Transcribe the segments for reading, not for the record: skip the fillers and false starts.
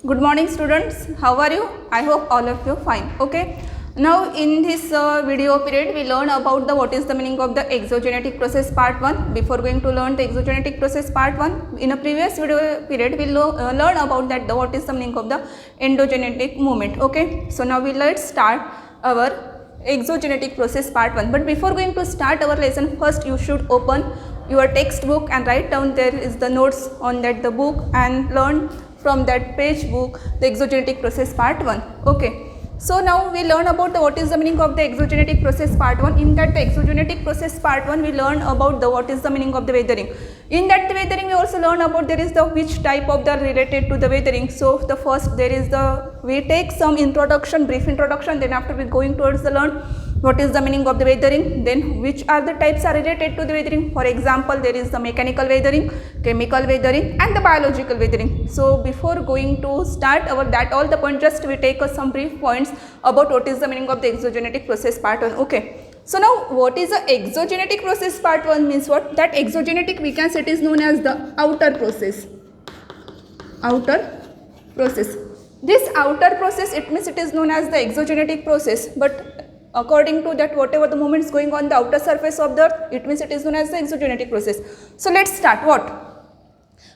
Good morning students, how are you? I hope all of you fine. Okay. Now in this video period we learn about what is the meaning of the exogenetic process part 1. Before going to learn the exogenetic process part 1, in a previous video period we learn about what is the meaning of the endogenetic movement. Okay. So now let's start our exogenetic process part 1. But before going to start our lesson, first you should open your textbook and write down there is the notes on the book and learn from that page book the exogenetic process part 1. Okay. So now we learn about what is the meaning of the exogenetic process part 1. In that the exogenetic process part 1 we learn about what is the meaning of the weathering. In that weathering we also learn about there is the which type of the related to the weathering. So the first there is we take some introduction, brief introduction, then after we going towards the learn what is the meaning of the weathering, then which are the types are related to the weathering. For example, there is the mechanical weathering, chemical weathering and the biological weathering. So before going to start our that all the points, just we take some brief points about what is the meaning of the exogenetic process part 1. Okay. So now what is the exogenetic process part 1 means what? That exogenetic we can say it is known as the outer process. Outer process. This outer process it means it is known as the exogenetic process, but according to that whatever the movements going on the outer surface of the earth, it means it is known as the exogenetic process. So let's start what?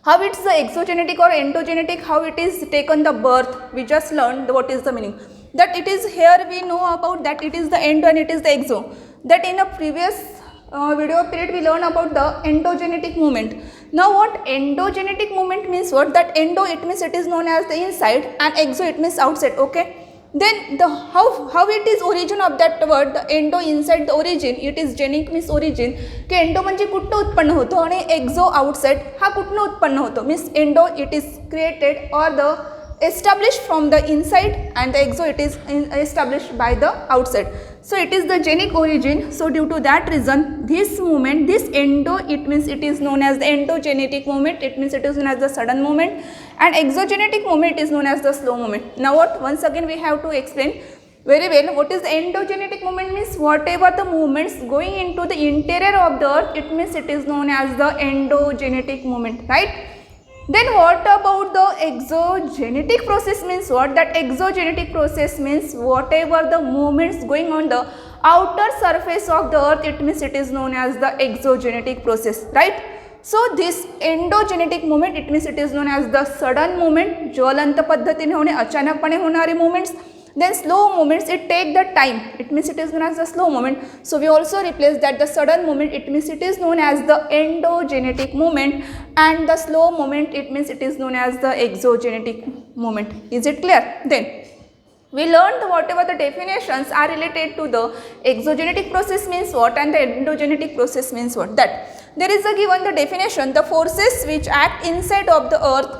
How it's the exogenetic or endogenetic, how it is taken the birth, we just learned what is the meaning. That it is here we know about that it is the endo and it is the exo. That in a previous video period we learn about the endogenetic movement. Now what endogenetic movement means what? That endo it means it is known as the inside and exo it means outside. Okay. Then the how it is origin of that word, the endo inside the origin, it is genic means origin की endo म्हणजे कुठं उत्पन्न होतो आणि Exo outside हा कुठनं उत्पन्न होतो means endo it is created और the established from the inside and the exo it is established by the outside. So it is the genic origin. So due to that reason this movement, this endo it means it is known as the endogenetic movement, it means it is known as the sudden movement, and exogenetic movement is known as the slow movement. Now what once again we have to explain very well what is the endogenetic movement means whatever the movements going into the interior of the earth, it means it is known as the endogenetic movement, right? Then what about the exogenetic process means what? That exogenetic process means whatever the movements going on the outer surface of the earth, it means it is known as the exogenetic process, right? So this endogenetic movement it means it is known as the sudden movement, ज्वलंत पद्धतीने होणे, अचानकपणे होणारे movements. Then slow movements it take the time, it means it is known as the slow movement. So we also replace that the sudden movement it means it is known as the endogenetic movement, and the slow movement it means it is known as the exogenetic movement. Is it clear? Then we learned whatever the definitions are related to the exogenetic process means what and the endogenetic process means what. That there is a given the definition, the forces which act inside of the earth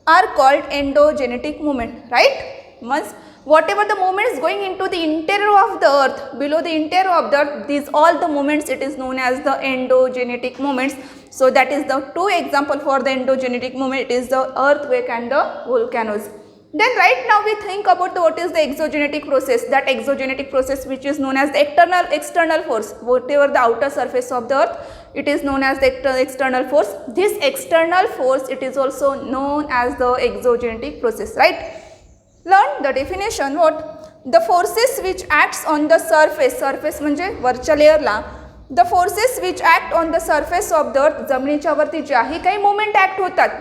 are called endogenetic movement, right? Once whatever the movements going into the interior of the earth, below the interior of the earth, these all the movements it is known as the endogenetic movements. So that is the two example for the endogenetic movement, it is the earthquake and the volcanoes. Then right now we think about what is the exogenetic process, that exogenetic process which is known as the external force, whatever the outer surface of the earth, it is known as the external force. This external force it is also known as the exogenetic process, right? Learn the definition what? The forces which acts on the surface म्हणजे वरच्या लेयरला, the forces which act on the surface of the earth, जमिनीच्या वरती ज्याही काही movement act होतात,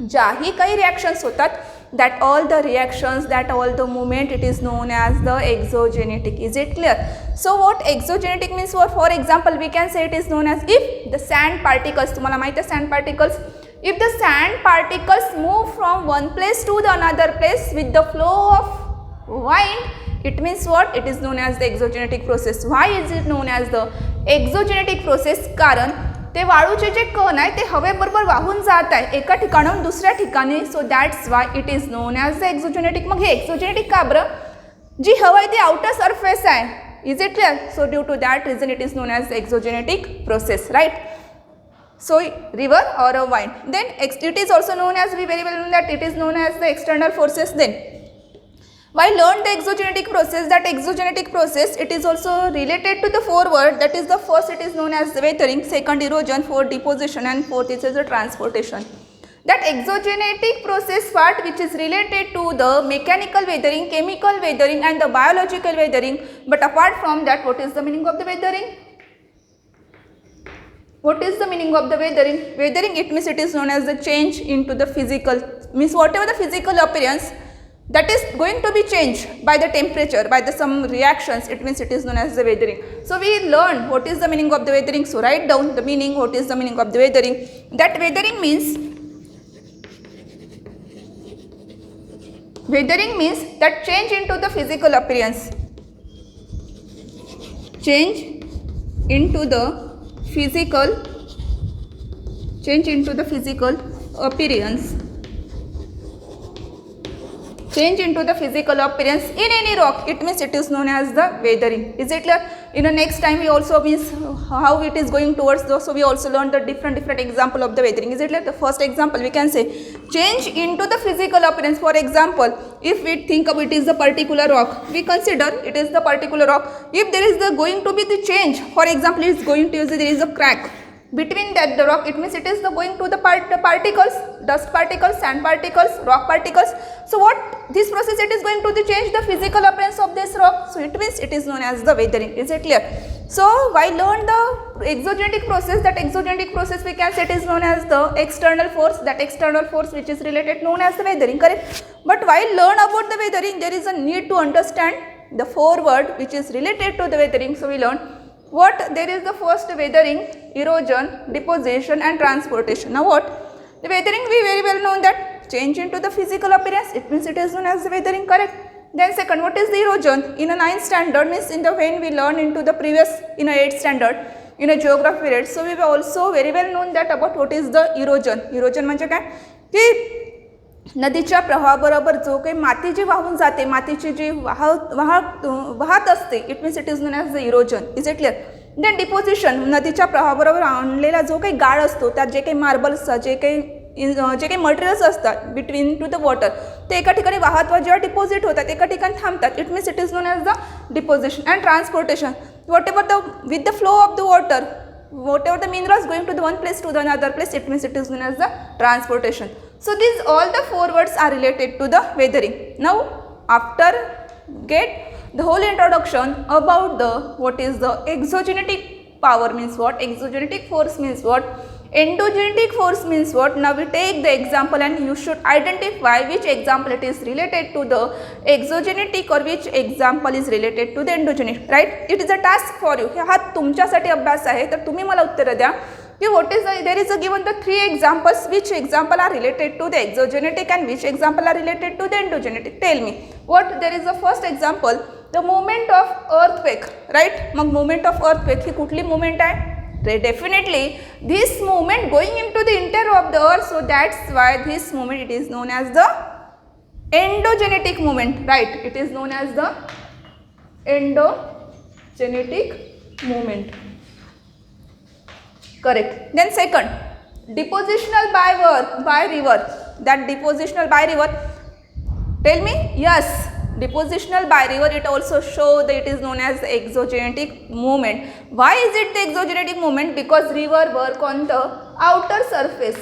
ज्याही काही reactions होतात, that all the reactions, that all the movement it is known as the exogenetic. Is it clear? So what exogenetic means what? For example we can say it is known as if the sand particles, तुम्हाला माहिती आहे sand particles, if the sand particles move from one place to the another place with the flow of wind, it means what? It is known as the exogenetic process. Why is it known as the exogenetic process? कारण ते वाळूचे जे कण आहे ते हवेबरोबर वाहून जात आहे एका ठिकाणाहून दुसऱ्या ठिकाणी. So that's why it is known as the exogenetic. मग हे एक्झोजेनेटिक का बरं? जी हवा आहे ती आउटर सरफेस आहे. Is it clear? So due to that reason it is known as the exogenetic process, right? So river or a wind. Then it is also known as, we very well know that it is known as the external forces. Then while learn the exogenetic process, that exogenetic process it is also related to the forward, that is the first it is known as the weathering, second erosion, fourth deposition and fourth is the transportation. That exogenetic process part which is related to the mechanical weathering, chemical weathering and the biological weathering. But apart from that, what is the meaning of the weathering? What is the meaning of the weathering? Weathering, it means it is known as the change into the physical, means whatever the physical appearance that is going to be changed by the temperature, by the some reactions, it means it is known as the weathering. So we learn what is the meaning of the weathering. So write down the meaning, what is the meaning of the weathering. That weathering means that change into the physical appearance. Change into the physical appearance. Change into the physical appearance in any rock, it means it is known as the weathering. Is it clear? In the next time we also means how it is going towards those, so we also learn the different example of the weathering. Is it clear? The first example we can say change into the physical appearance. For example, if we think of it is the particular rock, we consider it is the particular rock. If there is going to be the change, for example, it is going to there is a crack between that the rock, it means it is going to the particles, dust particles, sand particles, rock particles. So what this process, it is going to change the physical appearance of this rock. So it means it is known as the weathering. Is it clear? So why learn the exogenetic process? That exogenetic process we can say it is known as the external force. That external force which is related known as the weathering. Correct? But while learn about the weathering, there is a need to understand the forward which is related to the weathering. So we learn what there is the first weathering, erosion, deposition and transportation. Now what? The weathering we very well know that change into the physical appearance, it means it is known as the weathering. Correct? Then second, what is the erosion? In a 9th standard, means in the when we learn into the previous in a 8th standard in a geography period. So we were also very well known that about what is the erosion. Erosion म्हणजे काय की नदीच्या प्रवाहाबरोबर जो काही माती जी वाहून जाते, मातीची जी वाहत असते, it means it is known as the erosion. Is it clear? Then deposition, नदीच्या प्रवाहाबरोबर आणलेला जो काही गाळ असतो, त्यात जे काही मार्बल्स असतात, जे काही मटेरियल्स असतात बिटवीन टू द वॉटर, ते एका ठिकाणी वाहत जेव्हा डिपॉझिट होतात एका ठिकाणी थांबतात, it means it is known as the deposition. And transportation, what ever the with the flow of the water, whatever the minerals going to the one place to the another place, it means it is known as the transportation. So these all the four words are related to the weathering. Now after get the whole introduction about the what is the exogenetic power means what, exogenetic force means what, endogenetic force means what. Now we take the example and you should identify which example it is related to the exogenetic or which example is related to the endogenetic. Right? It is a task for you. हा तुमच्यासाठी अभ्यास आहे, तर तुम्ही मला उत्तर द्या की what is the, there is a given the three examples, which example are related to the exogenetic and which example are related to the endogenetic. Tell me what. There is a first example, the movement of earthquake. Right? Mug movement of earthquake ही कुठली movement आहे? Definitely this movement going into the interior of the earth, so that's why this movement it is known as the endogenetic movement. Right? It is known as the endogenetic movement. Correct. Then second, depositional by river. That depositional by river, tell me. Yes, depositional by river, it also show that it is known as the exogenetic movement. Why is it the exogenetic movement? Because river work on the outer surface.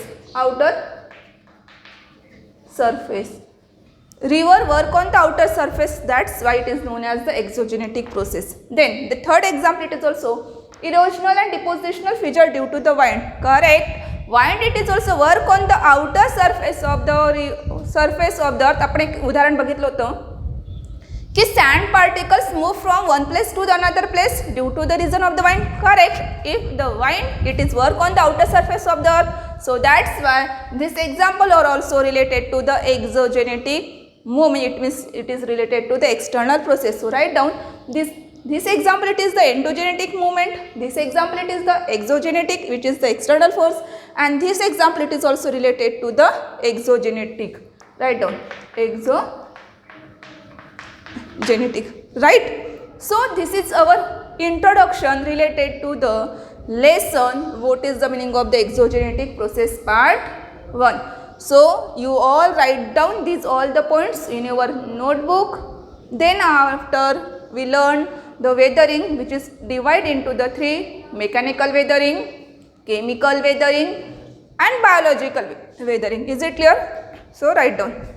River work on the outer surface, that's why it is known as the exogenetic process. Then the third example, it is also erosional and depositional feature due to the wind. Correct. Wind, it is also work on the outer surface of the earth. आपण एक उदाहरण बघितलं होतं कि sand particles move from one place to the another place due to the reason of the wind. Correct. If the wind, it is work on the outer surface of the earth, so that's why this example are also related to the exogenetic movement. It means it is related to the external process. So write down this example, it is the endogenetic movement. This example, it is the exogenetic, which is the external force, and this example, it is also related to the exogenetic. Write down exogenetic. Right? So this is our introduction related to the lesson what is the meaning of the exogenetic process part 1. So you all write down these all the points in your notebook. Then after we learn the weathering, which is divided into the three: mechanical weathering, chemical weathering and biological weathering. weathering. Is it clear? So write down.